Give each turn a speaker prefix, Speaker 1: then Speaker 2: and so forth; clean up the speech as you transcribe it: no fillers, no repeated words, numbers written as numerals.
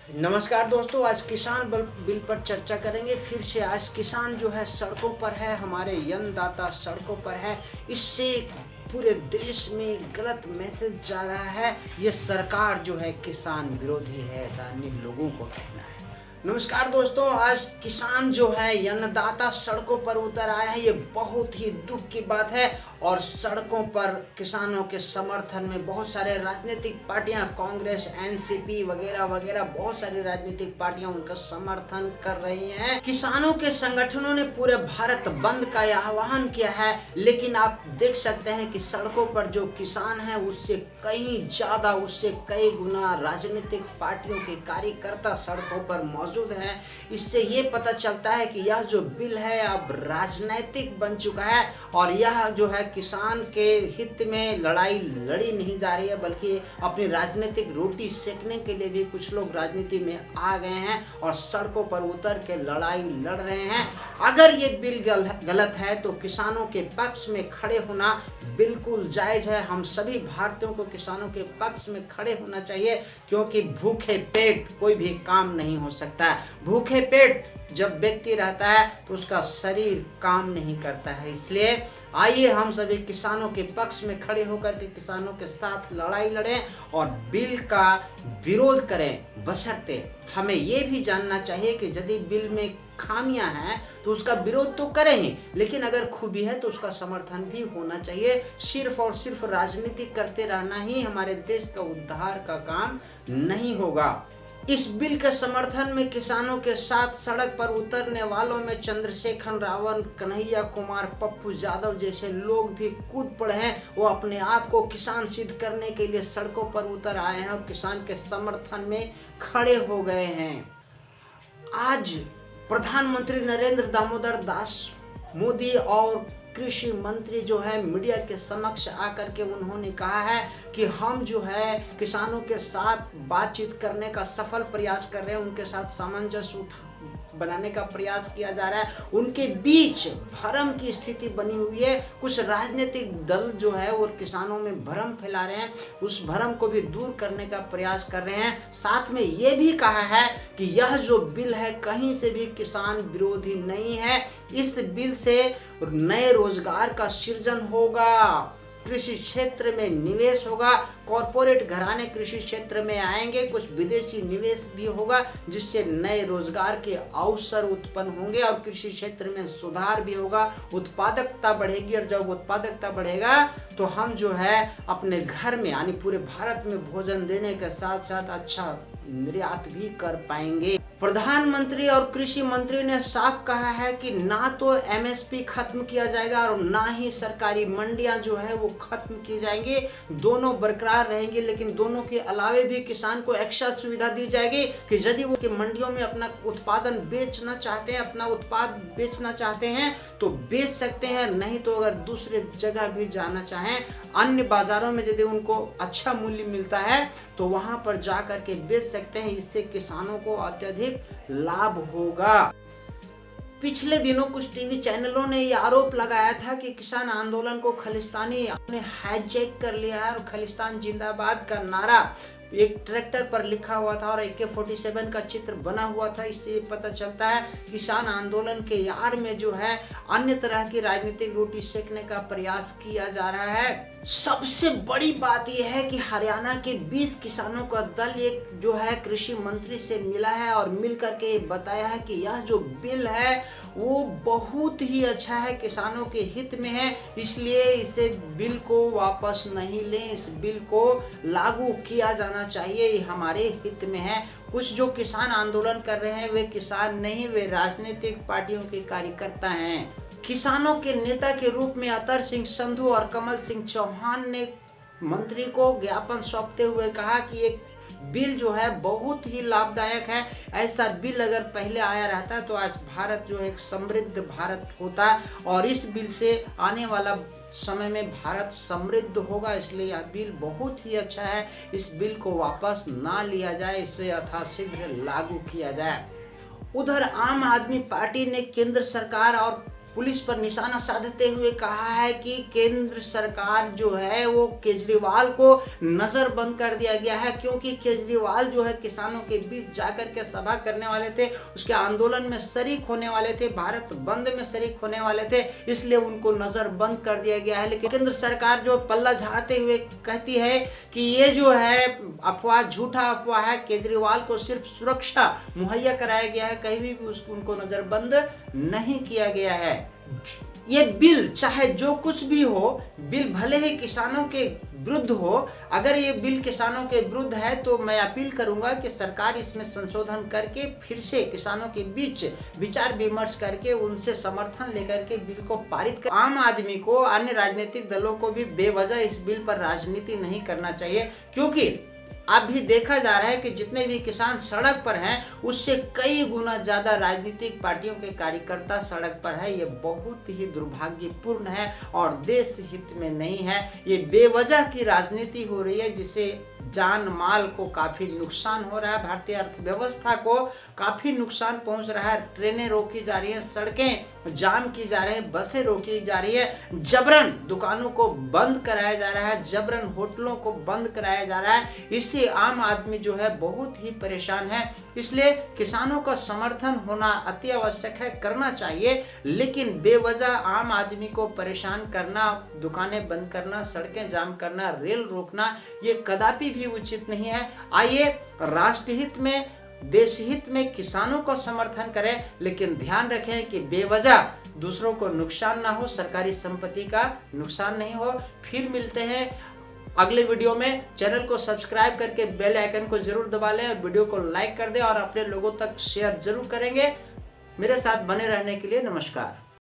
Speaker 1: नमस्कार दोस्तों, आज किसान बिल पर चर्चा करेंगे। फिर से आज किसान जो है सड़कों पर है, हमारे अन्नदाता सड़कों पर है। इससे पूरे देश में गलत मैसेज जा रहा है। ये सरकार जो है किसान विरोधी है, ऐसा अन्य लोगों को कहना है। नमस्कार दोस्तों, आज किसान जो है अन्नदाता सड़कों पर उतर आए हैं। ये बहुत ही दुख की बात है। और सड़कों पर किसानों के समर्थन में बहुत सारे राजनीतिक पार्टियां, कांग्रेस, एनसीपी वगैरह वगैरह बहुत सारी राजनीतिक पार्टियां उनका समर्थन कर रही हैं। किसानों के संगठनों ने पूरे भारत बंद का आह्वान किया है, लेकिन आप देख सकते हैं कि सड़कों पर जो किसान हैं उससे कहीं ज्यादा, उससे कई गुना राजनीतिक पार्टियों के कार्यकर्ता सड़कों पर मौजूद हैं। इससे ये पता चलता है कि यह जो बिल है अब राजनीतिक बन चुका है और यह जो है किसान के हित में लड़ाई लड़ी नहीं जा रही है, बल्कि अपनी राजनीतिक रोटी सेकने के लिए भी कुछ लोग राजनीति में आ गए हैं और सड़कों पर उतर के लड़ाई लड़ रहे हैं। अगर ये बिल गलत है तो किसानों के पक्ष में खड़े होना बिल्कुल जायज है। हम सभी भारतीयों को किसानों के पक्ष में खड़े होना चाहिए, क्योंकि भूखे पेट कोई भी काम नहीं हो सकता है। भूखे पेट जब व्यक्ति रहता है तो उसका शरीर काम नहीं करता है। इसलिए आइए हम सभी किसानों के पक्ष में खड़े होकर के किसानों के साथ लड़ाई लड़ें और बिल का विरोध करें। बशर्ते हमें ये भी जानना चाहिए कि यदि बिल में खामियां हैं तो उसका विरोध तो करें ही, लेकिन अगर खूबी है तो उसका समर्थन भी होना चाहिए। सिर्फ और सिर्फ राजनीति करते रहना ही हमारे देश का उद्धार का काम नहीं होगा। इस बिल के समर्थन में किसानों के साथ सड़क पर उतरने वालों में चंद्रशेखर रावण, कन्हैया कुमार, पप्पू यादव जैसे लोग भी कूद पड़े हैं। वो अपने आप को किसान सिद्ध करने के लिए सड़कों पर उतर आए हैं और किसान के समर्थन में खड़े हो गए हैं। आज प्रधानमंत्री नरेंद्र दामोदर दास मोदी और कृषि मंत्री जो है मीडिया के समक्ष आकर के उन्होंने कहा है कि हम जो है किसानों के साथ बातचीत करने का सफल प्रयास कर रहे हैं, उनके साथ सामंजस्य बनाने का प्रयास किया जा रहा है। उनके बीच भ्रम की स्थिति बनी हुई है। कुछ राजनीतिक दल जो है वो किसानों में भ्रम फैला रहे हैं, उस भ्रम को भी दूर करने का प्रयास कर रहे हैं। साथ में ये भी कहा है कि यह जो बिल है कहीं से भी किसान विरोधी नहीं है। इस बिल से नए रोजगार का सृजन होगा, कृषि क्षेत्र में निवेश होगा, कॉरपोरेट घराने कृषि क्षेत्र में आएंगे, कुछ विदेशी निवेश भी होगा, जिससे नए रोजगार के अवसर उत्पन्न होंगे और कृषि क्षेत्र में सुधार भी होगा, उत्पादकता बढ़ेगी। और जब उत्पादकता बढ़ेगा तो हम जो है अपने घर में यानी पूरे भारत में भोजन देने के साथ साथ अच्छा निर्यात भी कर पाएंगे। प्रधानमंत्री और कृषि मंत्री ने साफ कहा है कि ना तो एमएसपी खत्म किया जाएगा और ना ही सरकारी मंडियां जो है वो खत्म की जाएंगी। दोनों बरकरार रहेंगे, लेकिन दोनों के अलावे भी किसान को एक्स्ट्रा सुविधा दी जाएगी कि यदि वो मंडियों में अपना उत्पादन बेचना चाहते हैं, अपना उत्पाद बेचना चाहते हैं तो बेच सकते हैं, नहीं तो अगर दूसरे जगह भी जाना चाहें, अन्य बाजारों में यदि उनको अच्छा मूल्य मिलता है तो वहां पर जा करके बेच सकते हैं। इससे किसानों को अत्यधिक लाभ होगा। पिछले दिनों कुछ टीवी चैनलों ने यह आरोप लगाया था कि किसान आंदोलन को खालिस्तानी ने हाईजैक कर लिया है और खालिस्तान जिंदाबाद का नारा एक ट्रैक्टर पर लिखा हुआ था और AK-47 का चित्र बना हुआ था। इससे पता चलता है किसान आंदोलन के यार में जो है अन्य तरह की राजनीतिक रोटी सेकने का प्रयास किया जा रहा है। सबसे बड़ी बात यह है कि हरियाणा के 20 किसानों का दल एक जो है कृषि मंत्री से मिला है और मिल करके बताया है कि यह जो बिल है वो बहुत ही अच्छा है, किसानों के हित में है, इसलिए इसे बिल को वापस नहीं लें, इस बिल को लागू किया जाना चाहिए, ये हमारे हित में है। कुछ जो किसान आंदोलन कर रहे हैं वे किसान नहीं, वे राजनीतिक पार्टियों के कार्यकर्ता हैं। किसानों के नेता के रूप में अतर सिंह संधू और कमल सिंह चौहान ने मंत्री को ज्ञापन सौंपते हुए कहा कि एक बिल जो है बहुत ही लाभदायक है। ऐसा बिल अगर पहले आया रहता तो आज भारत जो एक समृद्ध भारत होता और इस बिल से आने वाला समय में भारत समृद्ध होगा। इसलिए यह बिल बहुत ही अच्छा है। इस बिल को वापस ना लिया जाए, इसे यथाशीघ्र लागू किया जाए। उधर आम आदमी पार्टी ने केंद्र सरकार और पुलिस पर निशाना साधते हुए कहा है कि केंद्र सरकार जो है वो केजरीवाल को नज़रबंद कर दिया गया है, क्योंकि केजरीवाल जो है किसानों के बीच जाकर के सभा करने वाले थे, उसके आंदोलन में शरीक होने वाले थे, भारत बंद में शरीक होने वाले थे, इसलिए उनको नज़रबंद कर दिया गया है। लेकिन केंद्र सरकार जो पल्ला झाड़ते हुए कहती है कि ये जो है अफवाह, झूठा अफवाह है, केजरीवाल को सिर्फ सुरक्षा मुहैया कराया गया है, कहीं भी उनको नज़रबंद नहीं किया गया है। ये बिल चाहे जो कुछ भी हो, बिल भले ही किसानों के विरुद्ध हो, अगर ये बिल किसानों के विरुद्ध है तो मैं अपील करूंगा कि सरकार इसमें संशोधन करके फिर से किसानों के बीच विचार विमर्श करके उनसे समर्थन लेकर के बिल को पारित कर। आम आदमी को, अन्य राजनीतिक दलों को भी बेवजह इस बिल पर राजनीति नहीं करना चाहिए, क्योंकि अभी देखा जा रहा है कि जितने भी किसान सड़क पर हैं उससे कई गुना ज़्यादा राजनीतिक पार्टियों के कार्यकर्ता सड़क पर है। ये बहुत ही दुर्भाग्यपूर्ण है और देश हित में नहीं है। ये बेवजह की राजनीति हो रही है, जिससे जान माल को काफ़ी नुकसान हो रहा है, भारतीय अर्थव्यवस्था को काफ़ी नुकसान पहुंच रहा है। ट्रेनें रोकी जा रही हैं, सड़कें जाम की जा रही हैं, बसें रोकी जा रही है, जबरन दुकानों को बंद कराया जा रहा है, जबरन होटलों को बंद कराया जा रहा है। इससे आम आदमी जो है बहुत ही परेशान है। इसलिए किसानों का समर्थन होना अति आवश्यक है, करना चाहिए, लेकिन बेवजह आम आदमी को परेशान करना, दुकानें बंद करना, सड़कें जाम करना, रेल रोकना, ये कदापि भी उचित नहीं है। आइए राष्ट्रहित में, देश हित में किसानों को समर्थन करें, लेकिन ध्यान रखें कि बेवजह दूसरों को नुकसान ना हो, सरकारी संपत्ति का नुकसान नहीं हो। फिर मिलते हैं अगले वीडियो में। चैनल को सब्सक्राइब करके बेल आइकन को जरूर दबा लें, वीडियो को लाइक कर दें और अपने लोगों तक शेयर जरूर करेंगे। मेरे साथ बने रहने के लिए नमस्कार।